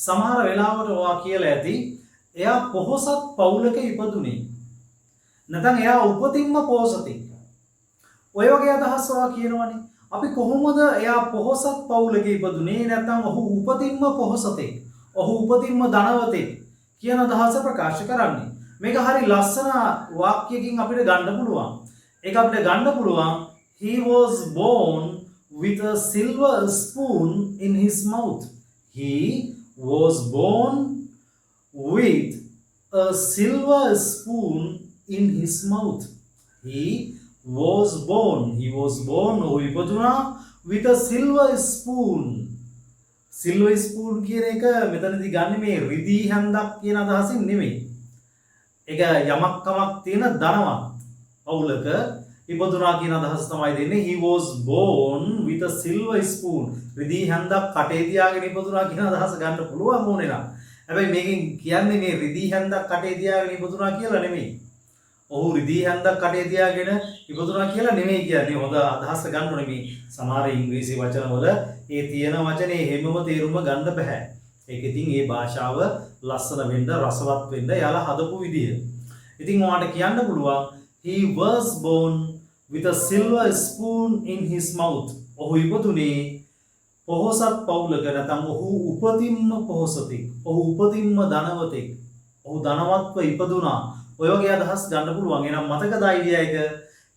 සමහර වෙලාවට ඔයා කියලා ඇති එයා පොහොසත් පවුලක ඉපදුනේ. නැත්නම් එයා උපතින්ම පොහොසතෙක්. ඔය වගේ අදහස් ඔයා කියනවනේ. අපි කොහොමද එයා පොහොසත් පවුලක ඉපදුනේ නැත්නම් ඔහු උපතින්ම පොහොසතෙක්. ඔහු උපතින්ම ධනවතෙක් කියන අදහස ප්‍රකාශ කරන්නේ. මේක හරි ලස්සන වාක්‍යයකින් අපිට ගන්න පුළුවන්. ඒක අපිට ගන්න පුළුවන් he was born with a silver spoon in his mouth. He was born with a silver spoon in his mouth. He was born ඉපදුනා with a silver spoon. silver spoon කියන එක මෙතනදී ගන්න මේ රිදී හැන්දක් කියන අදහසින් නෙමෙයි. ඒක යමක් කමක් තියෙන ධනවත් පවුලක ඉපදුනා කියන අදහස තමයි දෙන්නේ. he was born with a silver spoon. රිදී හැන්දක් කටේ තියාගෙන ඉපදුනා කියන අදහස ගන්න පුළුවන් ඕනේ නම්. හැබැයි මේකෙන් කියන්නේ මේ රිදී හැන්දක් කටේ තියාගෙන ඉපදුනා කියලා නෙමෙයි. ඔහු රිදී හැන්දක් කටේ තියාගෙන ඉපදුනා කියලා නෙමෙයි කියන්නේ. හොඳ අදහස ගන්න ඕනේ මේ සමහර ඉංග්‍රීසි වචනවල ඒ තියෙන වචනේ හැමම තේරුම ගන්න බෑ. ඒක ඉතින් ඒ භාෂාව ලස්සන වෙන්න රසවත් වෙන්න යාලා හදපු විදිය. ඉතින් ඔයාලට කියන්න පුළුවන් he was born with a silver spoon in his mouth. ඔහු ඉපදුනේ පොහොසත් පවුලක නැත්නම් ඔහු උපතින්ම පොහොසතෙක්. ඔහු උපතින්ම ධනවතෙක්. ඔහු ධනවත්ව ඉපදුනා. ඔය වගේ අදහස් ගන්න පුළුවන්. එහෙනම් මතකද අයිඩියා එක?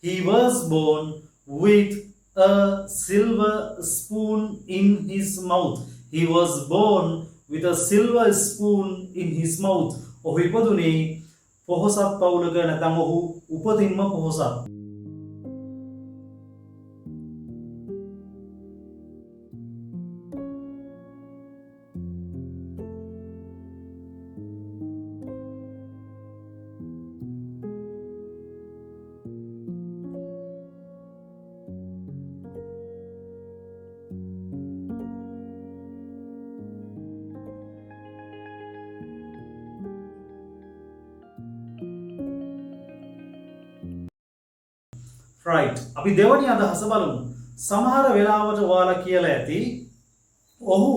he was born with a silver spoon in his mouth. he was born with a silver spoon in his mouth. ඔහු ඉපදුනේ පොහොසත් පවුලක නැත්නම් ඔහු උපතින්ම පොහොසත්. right. අපි දෙවැනි අදහස බලමු. සමහර වෙලාවට ඔයාලා කියලා ඇති ඔහු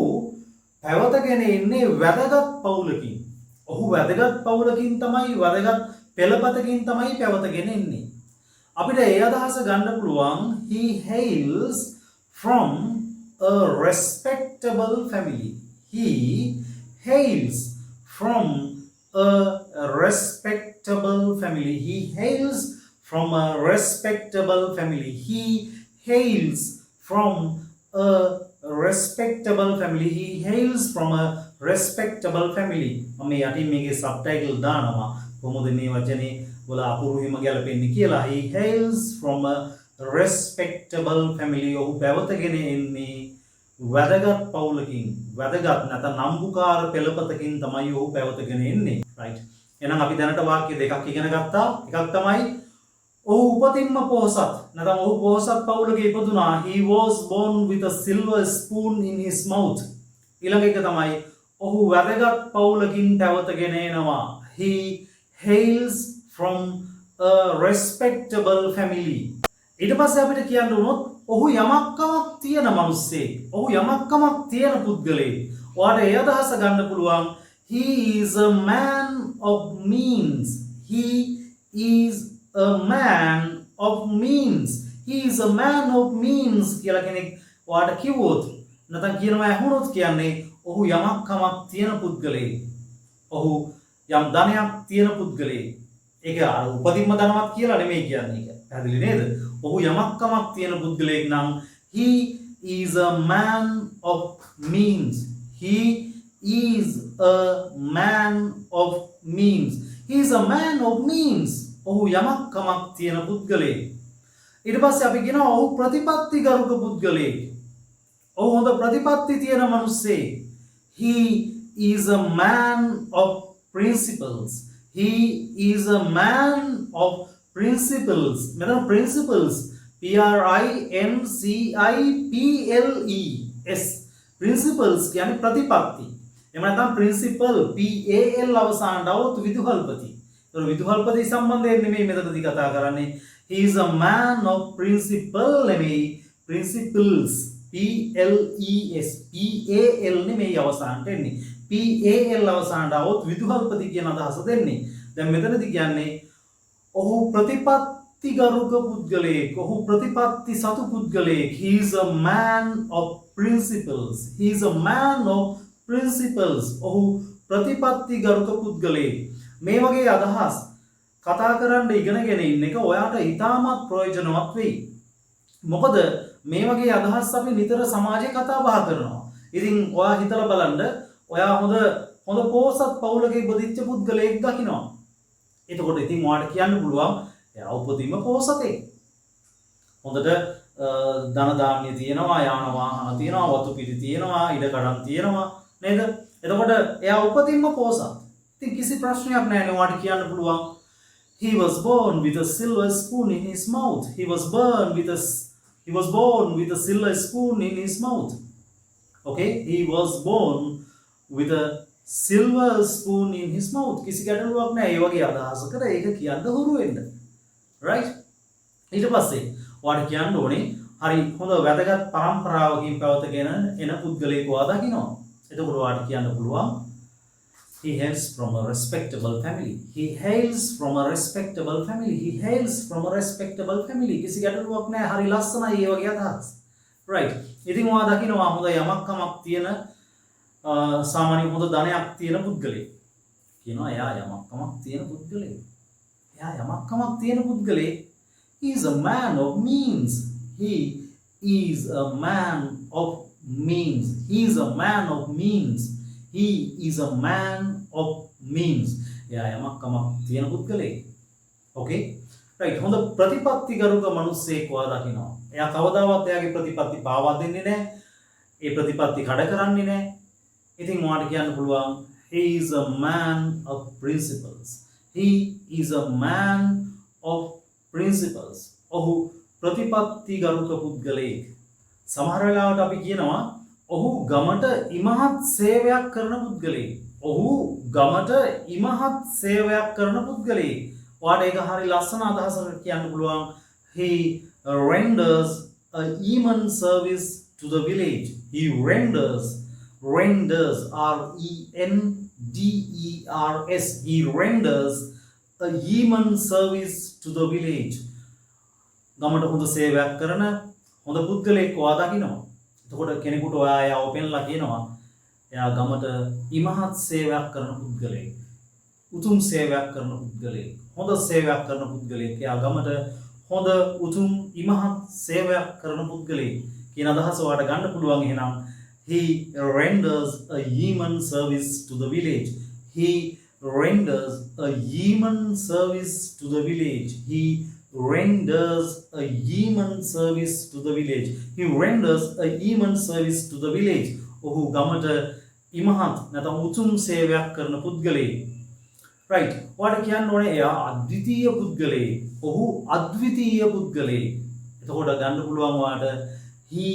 පැවතගෙන ඉන්නේ වැදගත් පවුලකින්. ඔහු වැදගත් පවුලකින් තමයි වැදගත් පෙළපතකින් තමයි පැවතගෙන ඉන්නේ. අපිට ඒ අදහස ගන්න පුළුවන් he hails from a respectable family. He hails from a respectable family. He hails from a respectable family. He hails from a respectable family. He hails from a respectable family. මම යටින් මේකේ සබ්ටයිටල් දානවා කොහොමද මේ වචනේ වල අපුරු හිම ගැලපෙන්නේ කියලා. He hails from a respectable family. ඔහු පැවතගෙන එන්නේ වැදගත් පවුලකින්. වැදගත් නැත්නම් නම්බුකාර පෙළපතකින් තමයි ඔහු පැවතගෙන එන්නේ. right. එහෙනම් අපි දැනට වාක්‍ය දෙකක් ඉගෙන ගත්තා. එකක් තමයි ඔහු උපතින්ම පොහොසත් නැත්නම් ඔහු පොහොසත් පවුලක ඉපදුනා. he was born with a silver spoon in his mouth. ඊළඟ එක තමයි ඔහු වැදගත් පවුලකින් පැවතගෙන එනවා. he hails from a respectable family. ඊට පස්සේ අපිට කියන්න උනොත් ඔහු යමක්කමක් තියෙන මිනිස්සෙක්. ඔහු යමක්කමක් තියෙන පුද්ගලයෙක්. ඔයාලට ඒ අදහස ගන්න පුළුවන් he is a man of means. he is a man of means. He is a man of means කියලා කෙනෙක් ඔයාලට කිව්වොත් නැත්නම් කියනවා ඇහුනොත් කියන්නේ ඔහු යමක් කමක් තියෙන පුද්ගලයෙක්. ඔහු යම් ධනයක් තියෙන පුද්ගලයෙක්. ඒක අර උපදින්ම ධනවත් කියලා නෙමෙයි කියන්නේ ඒක. පැහැදිලි නේද? ඔහු යමක් කමක් තියෙන පුද්ගලයෙක් නම් he is a man of means. He is a man of means. He is a man of means. ඔහු යමක් කමක් තියෙන පුද්ගලයෙක්. ඊට පස්සේ අපි කියනවා ඔහු ප්‍රතිපත්තිගරුක පුද්ගලයෙක්. ඔහු හොඳ ප්‍රතිපත්ති තියෙන මිනිස්සෙක්. He is a man of principles. He is a man of principles. මෙතන principles Principles. principles කියන්නේ ප්‍රතිපත්ති. එහෙම නැත්නම් principle PAL අවසානට આવොත් විදුහල්පති. ඒක විදුහල්පති සම්බන්ධයෙන් නෙමෙයි මෙතනදී කතා කරන්නේ. He is a man of principle නෙමෙයි principles. PLES PAL නෙමෙයි අවසානට එන්නේ. PAL අවසානට આવොත් විදුහල්පති කියන අදහස දෙන්නේ. දැන් මෙතනදී කියන්නේ ඔහු ප්‍රතිපත්තිගරුක පුද්ගලයෙක්. ඔහු ප්‍රතිපත්ති සතු පුද්ගලයෙක්. He is a man of principles. He is a man of principles. ඔහු ප්‍රතිපත්තිගරුක පුද්ගලයෙක්. මේ වගේ අදහස් කතා කරන්න ඉගෙනගෙන ඉන්න එක ඔයාට ඉතාමත් ප්‍රයෝජනවත් වෙයි. මොකද මේ වගේ අදහස් අපි නිතර සමාජයේ කතා බහ කරනවා. ඉතින් ඔයා හිතලා බලන්න ඔයා හොඳ පොහොසත් පවුලක ඉපදිච්ච පුද්ගලයෙක් දකිනවා. එතකොට ඉතින් ඔයාට කියන්න පුළුවන් එයා උපතින්ම පොහොසතෙක්. හොඳට ධන ධාන්‍ය තියෙනවා, යාන වාහන තියෙනවා, වතු පිටි තියෙනවා, ඉඩ කඩම් තියෙනවා නේද? එතකොට එයා උපතින්ම පොහොසත්. ඉතින් කිසි ප්‍රශ්නයක් නැහැ නේ ඔයාට කියන්න පුළුවන්. He was born with a silver spoon in his mouth. He was born with a silver spoon in his mouth. Okay? He was born with a silver spoon in his mouth. කිසි ගැටලුවක් නැහැ. ඒ වගේ අදහසකට ඒක කියන්න හුරු වෙන්න. Right? ඊට පස්සේ ඔයාට කියන්න ඕනේ හරි හොඳ වැදගත් පරම්පරාවකින් පැවතගෙන එන පුද්ගලයෙක් ඔයා දකිනවා. එතකොට ඔයාට කියන්න පුළුවන් he hails from a respectable family. He hails from a respectable family. He hails from a respectable family. කිසි ගැටලුවක් නැහැ. හරි ලස්සනයි ඒ වගේ අදහස්. Right. ඉතින් ඔයා දකිනවා හොඳ යමක් කමක් තියෙන සාමාන්‍ය හොඳ ධනයක් තියෙන පුද්ගලයෙක්. කියනවා එයා යමක් කමක් තියෙන පුද්ගලයෙක්. එයා යමක් කමක් තියෙන පුද්ගලයෙක්. He is a man of means. He is a man of means. He is a man of means. He is a man of means. එයා යමක් කමක් තියෙන පුද්ගලයෙක්. Okay? Right. හොඳ ප්‍රතිපත්තිගරුක මිනිස්සෙක් ඔයා දකිනවා. එයා කවදාවත් එයාගේ ප්‍රතිපත්ති පාවා දෙන්නේ නැහැ. ඒ ප්‍රතිපත්ති කඩ කරන්නේ නැහැ. ඉතින් ඔයාට කියන්න පුළුවන් he is a man of principles. He is a man of principles. ඔහු ප්‍රතිපත්තිගරුක පුද්ගලයෙක්. සමහර වෙලාවට අපි කියනවා ඔහු ගමට ඉමහත් සේවයක් කරන පුද්ගලයෙක්. ඔහු ගමට ඉමහත් සේවයක් කරන පුද්ගලයෙක්. ඔයාට ඒක හරි ලස්සන අදහසකට කියන්න පුළුවන් he renders a immense service to the village. He renders RENDERS he renders a immense service to the village. ගමට හොඳ සේවයක් කරන හොඳ පුද්ගලයෙක් ඔයා දකිනවා. එතකොට කෙනෙකුට ඔයා එයාව පෙන්ලා කියනවා එයා ගමට ඉමහත් සේවයක් කරන පුද්ගලයෙක්. උතුම් සේවයක් කරන පුද්ගලයෙක්. හොඳ සේවයක් කරන පුද්ගලයෙක්. එයා ගමට හොඳ උතුම් ඉමහත් සේවයක් කරන පුද්ගලයෙක් කියන අදහස ඔයාට ගන්න පුළුවන්. එහෙනම් he renders a immense service to the village. He renders a immense service to the village. He renders a immense service to the village. He renders a immense service to the village. ඔහු ගමට ඉමහත් නැත්නම් උතුම් සේවයක් කරන පුද්ගලයෙක්. right. ඔයාලට කියන්න ඕනේ එයා අද්විතීය පුද්ගලයෙක්. ඔහු අද්විතීය පුද්ගලයෙක්. එතකොට ගන්න පුළුවන් ඔයාලට he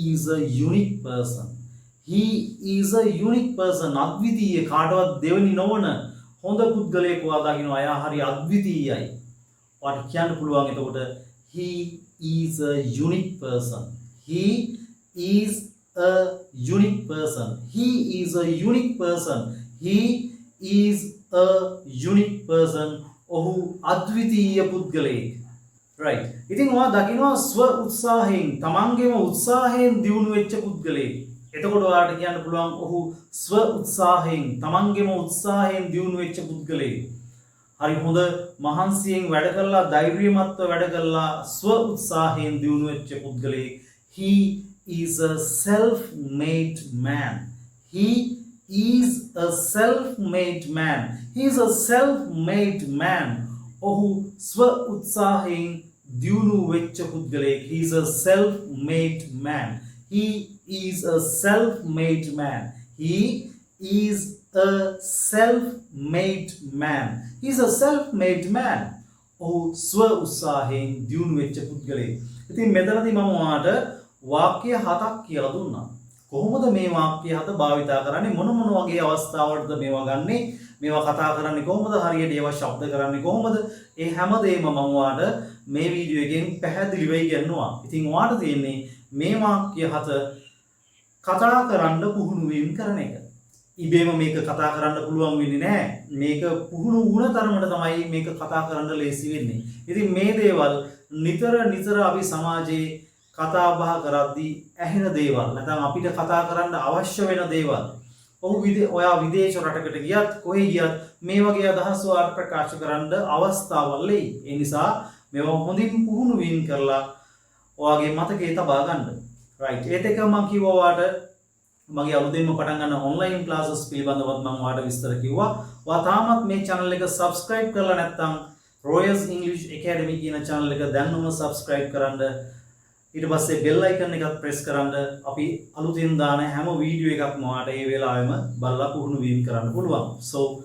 is a unique person. He is a unique person. අද්විතීය කාටවත් දෙවෙනි නොවන හොඳ පුද්ගලයෙක් ඔයා දකිනවා. එයා හරි අද්විතීයයි. ඔයාලට කියන්න පුළුවන් එතකොට he is a unique person. He is a unique person. He is a unique person. He is a unique person. ඔහු අද්විතීය පුද්ගලයෙක්. right. ඉතින් ඔයා දකිනවා ස්ව උත්සාහයෙන් තමන්ගේම උත්සාහයෙන් දියුණු වෙච්ච පුද්ගලයෙක්. එතකොට ඔයාලට කියන්න පුළුවන් ඔහු ස්ව උත්සාහයෙන් තමන්ගේම උත්සාහයෙන් දියුණු වෙච්ච පුද්ගලයෙක්. හරි හොඳ මහන්සියෙන් වැඩ කළා ධෛර්යමත්ව වැඩ කළා ස්ව උත්සාහයෙන් දියුණු වෙච්ච පුද්ගලයෙක්. he is a self-made man. He is a self-made man. He is a self-made man. ඔහු ස්ව උත්සාහයෙන් දියුණු වෙච්ච පුද්ගලයෙක්. He is a self-made man. He is a self-made man. He is a self-made man. He is a self-made man. ඔහු ස්ව උත්සාහයෙන් දියුණු වෙච්ච පුද්ගලයෙක්. ඉතින් මෙතනදී මම ඔයාලට වාක්‍ය 7ක් කියලා දුන්නා. කොහොමද මේ වාක්‍ය 7 භාවිතා කරන්නේ? මොන වගේ අවස්ථාවලටද මේවා ගන්නෙ? මේවා කතා කරන්නේ කොහොමද? හරියට ඒවා ශබ්ද කරන්නේ කොහොමද? ඒ හැමදේම මම ඔයාලට මේ වීඩියෝ එකෙන් පැහැදිලිව ඉගෙනුවා. ඉතින් ඔයාලට තියෙන්නේ මේ වාක්‍ය 7 කතා කරන්න පුහුණු වීම කරන එක. ඉබේම මේක කතා කරන්න පුළුවන් වෙන්නේ නැහැ. මේක පුහුණු වුණ තරමට තමයි මේක කතා කරන්න ලේසි වෙන්නේ. ඉතින් මේ දේවල් නිතර අපි සමාජයේ කතා බහ කරද්දී ඇහෙන දේවල් නැත්නම් අපිට කතා කරන්න අවශ්‍ය වෙන දේවල්. ඔයා විදේශ රටකට ගියත් කොහේ ගියත් මේ වගේ අදහස් ඔයාලට ප්‍රකාශ කරන්න අවස්ථාවල් ලැබෙයි. ඒ නිසා මේවා හොඳින් පුහුණු වීම කරලා ඔයාගේ මතකයේ තබා ගන්න. right. ඒත් එක මම කිව්වා ඔයාට මගේ අලුතෙන්ම පටන් ගන්න ඔන්ලයින් ක්ලාසස් පිළිබඳවත් මම ඔයාලට විස්තර කිව්වා. ඔයා තාමත් මේ channel එක subscribe කරලා නැත්නම් Royas English Academy කියන channel එක දැන්වම subscribe කරන්න. ඊට පස්සේ bell icon එකත් press කරන්න. අපි අලුතෙන් දාන හැම වීඩියෝ එකක්ම ඔයාලට ඒ වෙලාවෙම බලලා පුහුණු වීම කරන්න පුළුවන්. So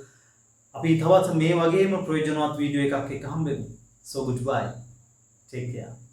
අපි තවත් මේ වගේම ප්‍රයෝජනවත් වීඩියෝ එකක් එක්ක හම්බෙමු. So goodbye. Take care.